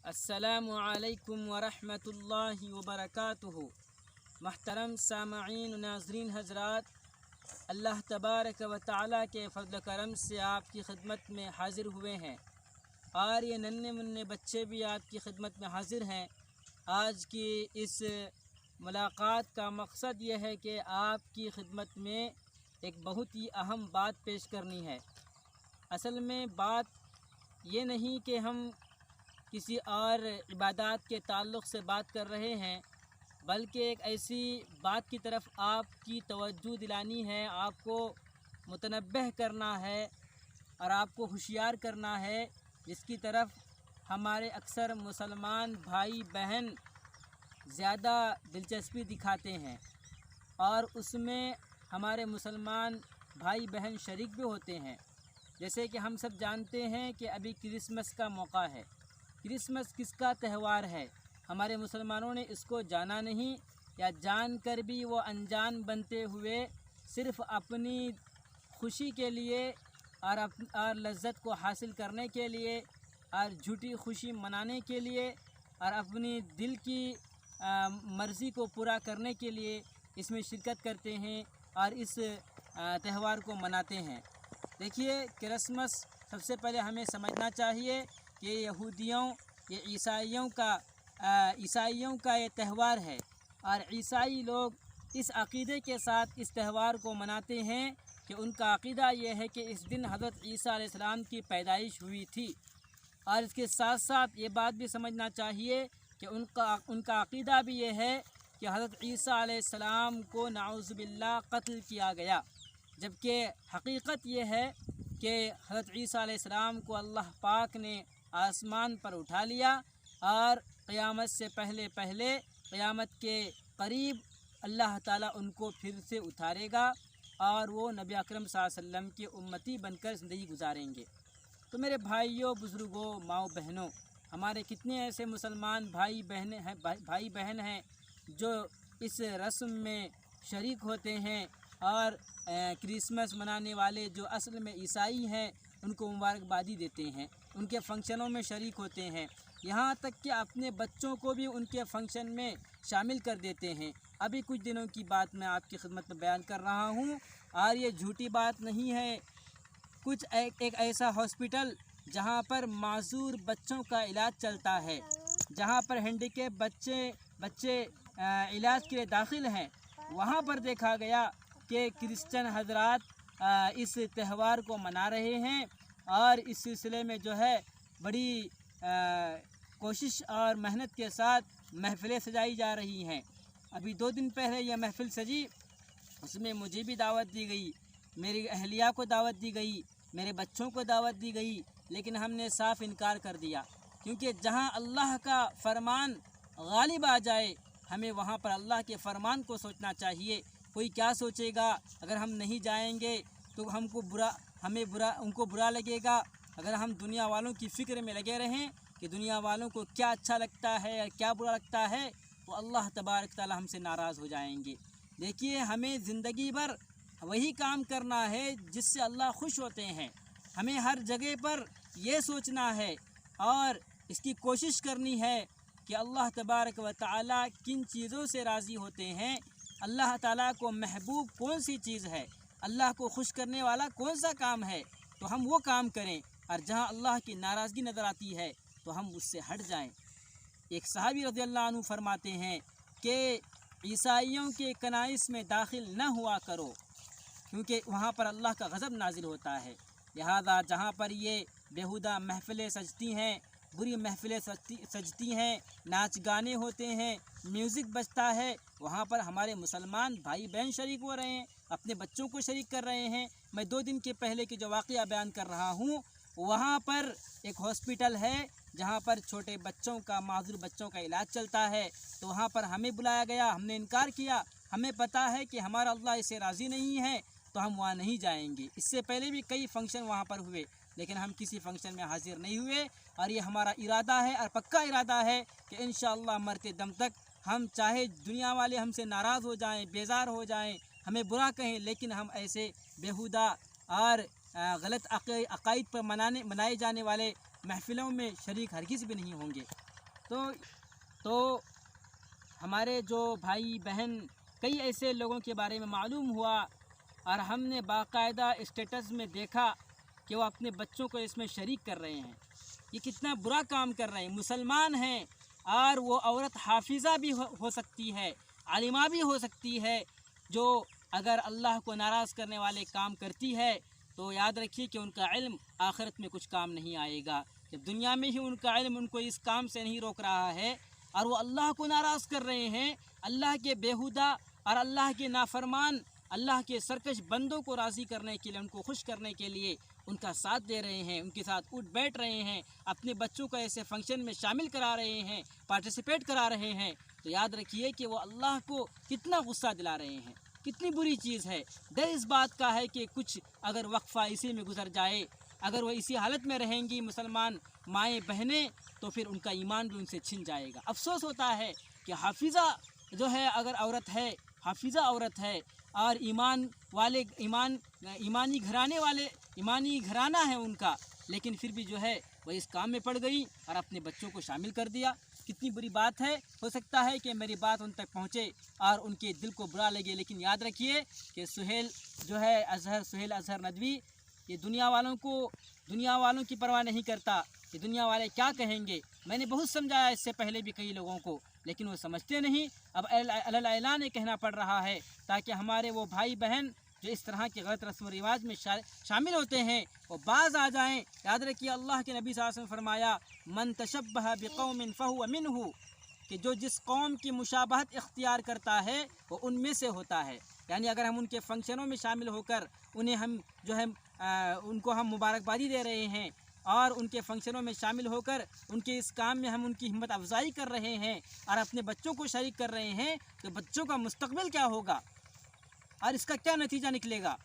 अस्सलामु अलैकुम वरहमतुल्लाहि वबरकातुहु। महतरम सामईन नाज़रीन हज़रात, अल्लाह तबारक व तआला के फ़ज़ल करम से आपकी खिदमत में हाज़िर हुए हैं और ये नन्हे मुन्ने बच्चे भी आपकी खिदमत में हाज़िर हैं। आज की इस मुलाकात का मकसद ये है कि आपकी खिदमत में एक बहुत ही अहम बात पेश करनी है। असल में बात ये नहीं कि हम किसी और इबादत के ताल्लुक़ से बात कर रहे हैं, बल्कि एक ऐसी बात की तरफ आपकी तवज्जो दिलानी है, आपको मुतनब्बह करना है और आपको होशियार करना है, जिसकी तरफ हमारे अक्सर मुसलमान भाई बहन ज़्यादा दिलचस्पी दिखाते हैं और उसमें हमारे मुसलमान भाई बहन शरीक भी होते हैं। जैसे कि हम सब जानते हैं कि अभी क्रिसमस का मौका है। क्रिसमस किसका त्यौहार है? हमारे मुसलमानों ने इसको जाना नहीं, या जानकर भी वो अनजान बनते हुए सिर्फ़ अपनी खुशी के लिए और लज्जत को हासिल करने के लिए और झूठी खुशी मनाने के लिए और अपनी दिल की मर्ज़ी को पूरा करने के लिए इसमें शिरकत करते हैं और इस त्यौहार को मनाते हैं। देखिए, क्रिसमस सबसे पहले हमें समझना चाहिए कि ये ईसाइयों का ये त्यौहार है और ईसाई लोग इस अक़ीदे के साथ इस त्यौहार को मनाते हैं कि उनका अक़ीदा ये है कि इस दिन हज़रत ईसा अलैहिस्सलाम की पैदाइश हुई थी। और इसके साथ साथ ये बात भी समझना चाहिए कि उनका अक़ीदा भी ये है कि हज़रत ईसा अलैहिस्सलाम को नाउज़ु बिल्लाह क़त्ल किया गया, जबकि हकीकत ये है कि हज़रत ईसा अलैहिस्सलाम को अल्लाह पाक ने आसमान पर उठा लिया और क़यामत से पहले क़यामत के करीब अल्लाह ताला उनको फिर से उतारेगा और वो नबी अकरम सल्लल्लाहु अलैहि वसल्लम के उम्मती बनकर ज़िंदगी गुजारेंगे। तो मेरे भाइयों, बुज़ुर्गों, माओ बहनों, हमारे कितने ऐसे मुसलमान भाई बहन हैं जो इस रस्म में शरीक होते हैं और क्रिसमस मनाने वाले जो असल में ईसाई हैं उनको मुबारकबादी देते हैं, उनके फंक्शनों में शरीक होते हैं, यहाँ तक कि अपने बच्चों को भी उनके फंक्शन में शामिल कर देते हैं। अभी कुछ दिनों की बात मैं आपकी खिदमत में बयान कर रहा हूँ और ये झूठी बात नहीं है। कुछ एक ऐसा हॉस्पिटल जहाँ पर माजूर बच्चों का इलाज चलता है, जहाँ पर हैंडीकैप बच्चे इलाज के लिए दाखिल हैं, वहाँ पर देखा गया कि क्रिश्चियन हजरात इस त्यौहार को मना रहे हैं और इस सिलसिले में जो है बड़ी कोशिश और मेहनत के साथ महफ़िलें सजाई जा रही हैं। अभी 2 दिन पहले यह महफ़िल सजी, उसमें मुझे भी दावत दी गई, मेरी अहलिया को दावत दी गई, मेरे बच्चों को दावत दी गई, लेकिन हमने साफ़ इनकार कर दिया, क्योंकि जहां अल्लाह का फरमान गालिब आ जाए हमें वहां पर अल्लाह के फ़रमान को सोचना चाहिए। कोई क्या सोचेगा अगर हम नहीं जाएंगे तो उनको बुरा लगेगा। अगर हम दुनिया वालों की फ़िक्र में लगे रहें कि दुनिया वालों को क्या अच्छा लगता है या क्या बुरा लगता है, तो अल्लाह तबारक ताला हमसे नाराज़ हो जाएंगे। देखिए, हमें ज़िंदगी भर वही काम करना है जिससे अल्लाह खुश होते हैं। हमें हर जगह पर ये सोचना है और इसकी कोशिश करनी है कि अल्लाह तबारक व तआला किन चीज़ों से राज़ी होते हैं, अल्लाह ताला को महबूब कौन सी चीज़ है, अल्लाह को खुश करने वाला कौन सा काम है, तो हम वो काम करें, और जहाँ अल्लाह की नाराज़गी नज़र आती है तो हम उससे हट जाएं। एक सहाबी रज़ियल्लाहु अन्हु फरमाते हैं कि ईसाइयों के कनाइस में दाखिल न हुआ करो, क्योंकि वहाँ पर अल्लाह का गज़ब नाजिल होता है। लिहाजा जहाँ पर ये बेहुदा महफ़िलें सजती हैं, बुरी महफ़िलें सजती हैं, नाच गाने होते हैं, म्यूज़िक बजता है, वहाँ पर हमारे मुसलमान भाई बहन शरीक हो रहे हैं, अपने बच्चों को शरीक कर रहे हैं। मैं 2 दिन के पहले की जो वाक़या बयान कर रहा हूँ, वहाँ पर एक हॉस्पिटल है जहाँ पर छोटे बच्चों का, माजूर बच्चों का इलाज चलता है, तो वहाँ पर हमें बुलाया गया, हमने इनकार किया। हमें पता है कि हमारा अल्लाह इससे राज़ी नहीं है, तो हम वहाँ नहीं जाएंगे। इससे पहले भी कई फंक्शन वहाँ पर हुए, लेकिन हम किसी फंक्शन में हाजिर नहीं हुए और ये हमारा इरादा है और पक्का इरादा है कि इंशाअल्लाह मरते दम तक हम, चाहे दुनिया वाले हमसे नाराज़ हो जाएं, बेजार हो जाएं, हमें बुरा कहें, लेकिन हम ऐसे बेहुदा और गलत अक़ाइद पर मनाए जाने वाले महफ़िलों में शरीक हरगिज़ भी नहीं होंगे। तो हमारे जो भाई बहन कई ऐसे लोगों के बारे में मालूम हुआ और हमने बाकायदा स्टेटस में देखा कि वो अपने बच्चों को इसमें शरीक कर रहे हैं। ये कितना बुरा काम कर रहे हैं। मुसलमान हैं और वो औरत हाफिज़ा भी हो सकती है, आलिमा भी हो सकती है, जो अगर अल्लाह को नाराज़ करने वाले काम करती है तो याद रखिए कि उनका इल्म आखिरत में कुछ काम नहीं आएगा। जब दुनिया में ही उनका इल्म उनको इस काम से नहीं रोक रहा है और वो अल्लाह को नाराज़ कर रहे हैं, अल्लाह के बेहुदा और अल्लाह के नाफरमान, अल्लाह के सरकश बंदों को राज़ी करने के लिए, उनको खुश करने के लिए उनका साथ दे रहे हैं, उनके साथ उठ बैठ रहे हैं, अपने बच्चों को ऐसे फंक्शन में शामिल करा रहे हैं, पार्टिसिपेट करा रहे हैं, तो याद रखिए कि वो अल्लाह को कितना गुस्सा दिला रहे हैं। कितनी बुरी चीज़ है। डर इस बात का है कि कुछ अगर वक्फ़ा इसी में गुजर जाए, अगर वो इसी हालत में रहेंगी मुसलमान माएँ बहनें, तो फिर उनका ईमान भी उनसे छिन जाएगा। अफसोस होता है कि हाफिज़ा जो है, अगर औरत है, हाफिज़ा औरत है और ईमानी घराना है उनका, लेकिन फिर भी जो है वह इस काम में पड़ गई और अपने बच्चों को शामिल कर दिया। कितनी बुरी बात है। हो सकता है कि मेरी बात उन तक पहुँचे और उनके दिल को बुरा लगे, लेकिन याद रखिए कि सुहेल अज़हर नदवी ये दुनिया वालों की परवाह नहीं करता कि दुनिया वाले क्या कहेंगे। मैंने बहुत समझाया इससे पहले भी कई लोगों को, लेकिन वो समझते नहीं। अब ऐलान ये कहना पड़ रहा है ताकि हमारे वो भाई बहन जो इस तरह के गलत रस्म व रिवाज में शामिल होते हैं वो बाज आ जाएं। याद रखिए अल्लाह के नबी सल्लल्लाहु अलैहि वसल्लम फरमाया, मन तशब्बह बिक़ौमिन फहुव मिन्हु, कि जो जिस कौम की मुशाबहत इख्तियार करता है वो उनमें से होता है। यानी अगर हम उनके फंक्शनों में शामिल होकर उन्हें हम जो है उनको हम मुबारकबादी दे रहे हैं और उनके फंक्शनों में शामिल होकर उनके इस काम में हम उनकी हिम्मत अफजाई कर रहे हैं और अपने बच्चों को शरीक कर रहे हैं, तो बच्चों का मुस्तकबिल क्या होगा और इसका क्या नतीजा निकलेगा।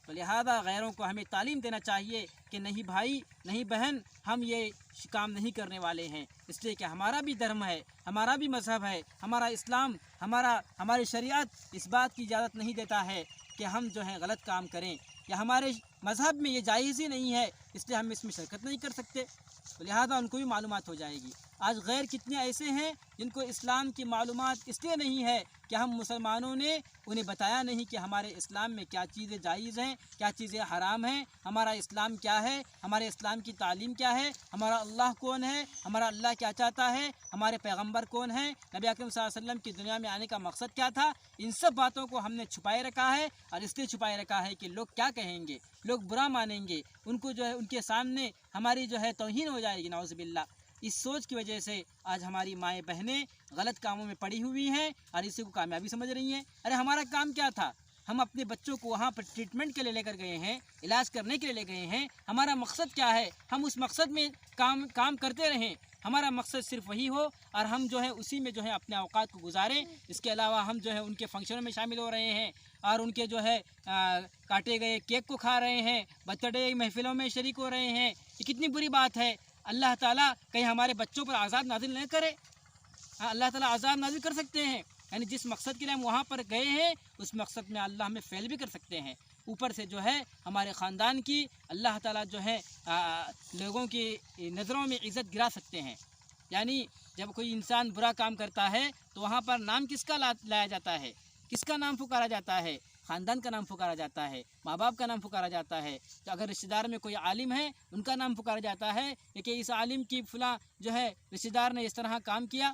तो लिहाजा गैरों को हमें तालीम देना चाहिए कि नहीं भाई, नहीं बहन, हम ये काम नहीं करने वाले हैं, इसलिए कि हमारा भी धर्म है, हमारा भी मज़हब है, हमारा इस्लाम, हमारी शरीयत इस बात की इजाज़त नहीं देता है कि हम जो है गलत काम करें, या हमारे मज़हब में ये जायज़ ही नहीं है, इसलिए हम इसमें शिरकत नहीं कर सकते। तो लिहाजा उनको भी मालूमात हो जाएगी। आज गैर कितने ऐसे हैं जिनको इस्लाम की मालूमात इसलिए नहीं है कि हम मुसलमानों ने उन्हें बताया नहीं कि हमारे इस्लाम में क्या चीज़ें जायज़ हैं, क्या चीज़ें हराम हैं, हमारा इस्लाम क्या है, हमारे इस्लाम की तालीम क्या है, हमारा अल्लाह कौन है, हमारा अल्लाह क्या चाहता है, हमारे पैगंबर कौन है, नबी अकरम सल्लल्लाहु अलैहि वसल्लम की दुनिया में आने का मकसद क्या था। इन सब बातों को हमने छुपाए रखा है और इसलिए छुपाए रखा है कि लोग क्या कहेंगे, लोग बुरा मानेंगे, उनको जो है उनके सामने हमारी जो है तौहीन हो जाएगी, नाउज़ुबिल्लाह। इस सोच की वजह से आज हमारी माएँ बहनें गलत कामों में पड़ी हुई हैं और इसी को कामयाबी समझ रही हैं। अरे हमारा काम क्या था, हम अपने बच्चों को वहाँ पर ट्रीटमेंट के लिए लेकर गए हैं, इलाज करने के लिए ले गए हैं। हमारा मकसद क्या है, हम उस मकसद में काम करते रहें। हमारा मकसद सिर्फ वही हो और हम जो है उसी में जो है अपने औकात को गुजारें। इसके अलावा हम जो है उनके फंक्शनों में शामिल हो रहे हैं और उनके जो है काटे गए केक को खा रहे हैं, बर्थडे महफिलों में शरीक हो रहे हैं। ये कितनी बुरी बात है। अल्लाह ताला कहीं हमारे बच्चों पर आज़ाब नाजिल न करे। अल्लाह ताला आज़ाब नाजिल कर सकते हैं, यानी जिस मकसद के लिए हम वहाँ पर गए हैं उस मकसद में अल्लाह हमें फ़ेल भी कर सकते हैं। ऊपर से जो है हमारे ख़ानदान की अल्लाह ताला जो है लोगों की नज़रों में इज़्ज़त गिरा सकते हैं। यानी जब कोई इंसान बुरा काम करता है तो वहाँ पर नाम किसका लाया जाता है, किसका नाम पुकारा जाता है, ख़ानदान का नाम पुकारा जाता है, माँ बाप का नाम पुकारा जाता है। तो अगर रिश्तेदार में कोई आलिम है उनका नाम पुकारा जाता है कि इस आलिम की फ़लाँ जो है रिश्तेदार ने इस तरह काम किया।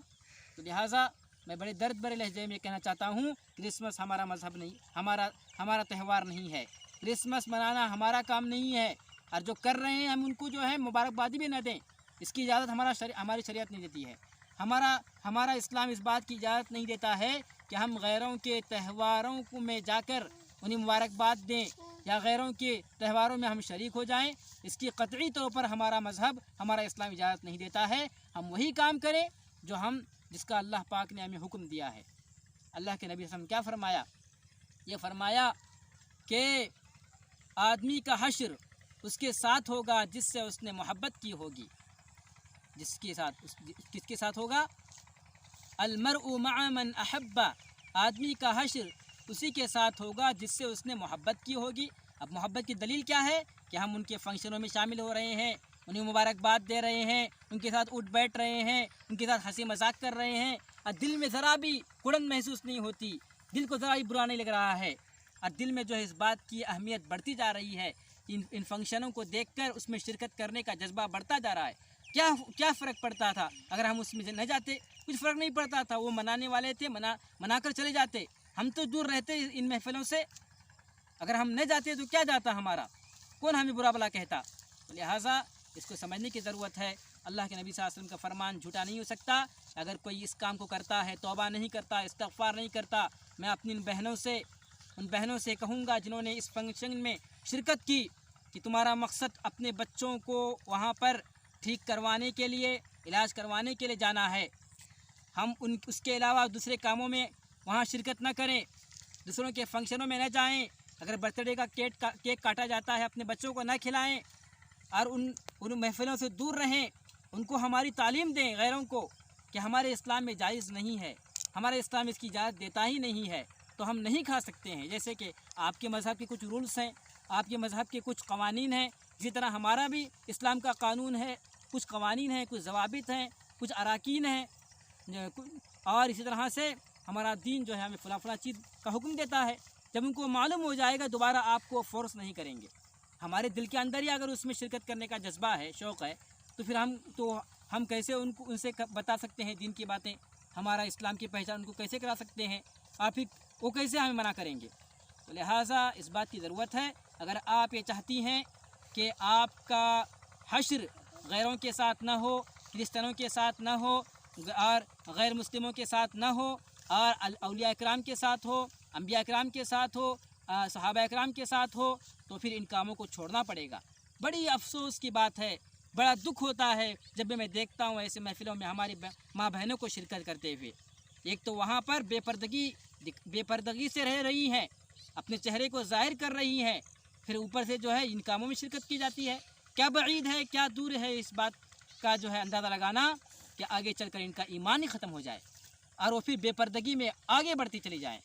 तो लिहाजा मैं बड़े दर्द भरे लहजे में कहना चाहता हूँ, क्रिसमस हमारा मज़हब नहीं, हमारा त्यौहार नहीं है। क्रिसमस मनाना हमारा काम नहीं है और जो कर रहे हैं हम उनको जो है मुबारकबादी भी न दें, इसकी इजाज़त हमारी शरीयत नहीं देती है। हमारा इस्लाम इस बात की इजाज़त नहीं देता है कि हम गैरों के त्यौहारों में जाकर उन्हें मुबारकबाद दें या गैरों के त्यौहारों में हम शरीक हो जाएं। इसकी क़तई तौर पर हमारा मज़हब, हमारा इस्लाम इजाज़त नहीं देता है। हम वही काम करें जिसका अल्लाह पाक ने हमें हुक्म दिया है। अल्लाह के नबी वसल्लम क्या फरमाया, ये फरमाया कि आदमी का हश्र उसके साथ होगा जिससे उसने मोहब्बत की होगी। किसके साथ होगा, अलमरउ मअ मन अहब्बा, आदमी का हश्र उसी के साथ होगा जिससे उसने मोहब्बत की होगी। अब मोहब्बत की दलील क्या है कि हम उनके फंक्शनों में शामिल हो रहे हैं, उन्हें मुबारकबाद दे रहे हैं, उनके साथ उठ बैठ रहे हैं, उनके साथ हंसी मजाक कर रहे हैं और दिल में ज़रा भी कुड़न महसूस नहीं होती, दिल को ज़रा भी बुरा नहीं लग रहा है और दिल में जो है इस बात की अहमियत बढ़ती जा रही है। इन फंक्शनों को देखकर उसमें शिरकत करने का जज्बा बढ़ता जा रहा है। क्या फ़र्क पड़ता था अगर हम उसमें न जाते? कुछ फ़र्क नहीं पड़ता था। वो मनाने वाले थे, मनाकर चले जाते, हम तो दूर रहते इन महफिलों से। अगर हम न जाते तो क्या जाता हमारा, कौन हमें बुरा भला कहता? तो लिहाजा इसको समझने की ज़रूरत है। अल्लाह के नबी सल्लल्लाहु अलैहि वसल्लम का फरमान झूठा नहीं हो सकता। अगर कोई इस काम को करता है, तौबा नहीं करता, इस्तग़फ़ार नहीं करता, मैं अपनी उन बहनों से कहूँगा जिन्होंने इस फंक्शन में शिरकत की कि तुम्हारा मकसद अपने बच्चों को वहाँ पर ठीक करवाने के लिए, इलाज करवाने के लिए जाना है। हम उसके अलावा दूसरे कामों में वहाँ शिरकत न करें, दूसरों के फंक्शनों में न जाएं। अगर बर्थडे का केक काटा जाता है, अपने बच्चों को न खिलाएं और उन महफिलों से दूर रहें। उनको हमारी तालीम दें गैरों को कि हमारे इस्लाम में जायज़ नहीं है, हमारे इस्लाम इसकी इजाज़त देता ही नहीं है, तो हम नहीं खा सकते हैं। जैसे कि आपके मज़हब के कुछ रूल्स हैं, आपके मज़हब के कुछ कवानीन हैं, इसी तरह हमारा भी इस्लाम का कानून है, कुछ कवानीन हैं, कुछ ज़वाबित हैं, कुछ अराकीन हैं, और इसी तरह से हमारा दीन जो है हमें फला चीज़ का हुक्म देता है। जब उनको मालूम हो जाएगा दोबारा आपको फ़ोर्स नहीं करेंगे। हमारे दिल के अंदर ही अगर उसमें शिरकत करने का जज्बा है, शौक़ है, तो फिर हम कैसे उनसे बता सकते हैं दीन की बातें, हमारा इस्लाम की पहचान उनको कैसे करा सकते हैं, आप ही वो कैसे हमें मना करेंगे? तो लिहाजा इस बात की ज़रूरत है, अगर आप ये चाहती हैं कि आपका हश्र गैरों के साथ ना हो, क्रिश्चनों के साथ ना हो और गैर मुस्लिमों के साथ ना हो और औलिया इकराम के साथ हो, अंबिया इकराम के साथ हो, सहाबा इकराम के साथ हो, तो फिर इन कामों को छोड़ना पड़ेगा। बड़ी अफसोस की बात है, बड़ा दुख होता है जब भी मैं देखता हूँ ऐसे महफिलों में हमारी माँ बहनों को शिरकत करते हुए। एक तो वहाँ पर बेपर्दगी से रह रही हैं, अपने चेहरे को ज़ाहिर कर रही हैं, फिर ऊपर से जो है इन कामों में शिरकत की जाती है। क्या बईद है, क्या दूर है इस बात का जो है अंदाज़ा लगाना कि आगे चलकर इनका ईमान ही ख़त्म हो जाए और वो फिर बेपर्दगी में आगे बढ़ती चली जाए।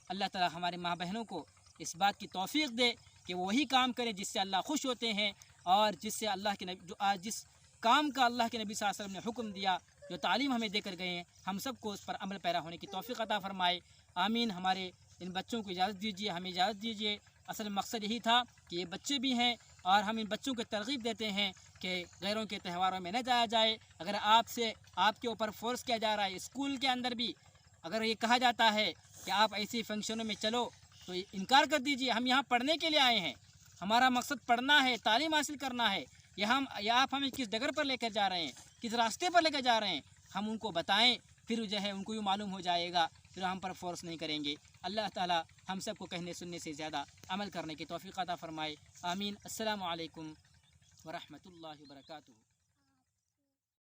अल्लाह ताला हमारे माँ बहनों को इस बात की तौफीक दे कि वो वही काम करें जिससे अल्लाह खुश होते हैं और जिससे अल्लाह के नबी, जो आज जिस काम का अल्लाह के नबी सल्लल्लाहु अलैहि वसल्लम ने हुक्म दिया, जो तालीम हमें देकर गए हैं, हम सबको उस पर अमल पैरा होने की तौफीक अता फरमाए। आमीन। हमारे इन बच्चों को इजाज़त दीजिए, हमें इजाज़त दीजिए। असल मकसद यही था कि ये बच्चे भी हैं और हम इन बच्चों को तरगीब देते हैं कि गैरों के त्यौहारों में न जाया जाए। अगर आपके ऊपर फोर्स किया जा रहा है, स्कूल के अंदर भी अगर ये कहा जाता है कि आप ऐसे फंक्शनों में चलो, तो इनकार कर दीजिए। हम यहाँ पढ़ने के लिए आए हैं, हमारा मकसद पढ़ना है, तालीम हासिल करना है। या आप हमें किस डगर पर लेकर जा रहे हैं, किस रास्ते पर लेकर जा रहे हैं, हम उनको बताएं, फिर जो है उनको भी मालूम हो जाएगा, फिर हम पर फोर्स नहीं करेंगे। अल्लाह ताला हम सबको कहने सुनने से ज़्यादा अमल करने की तौफीक अता फरमाए। आमीन। अस्सलामु अलैकुम व रहमतुल्लाहि व बरकातुहू।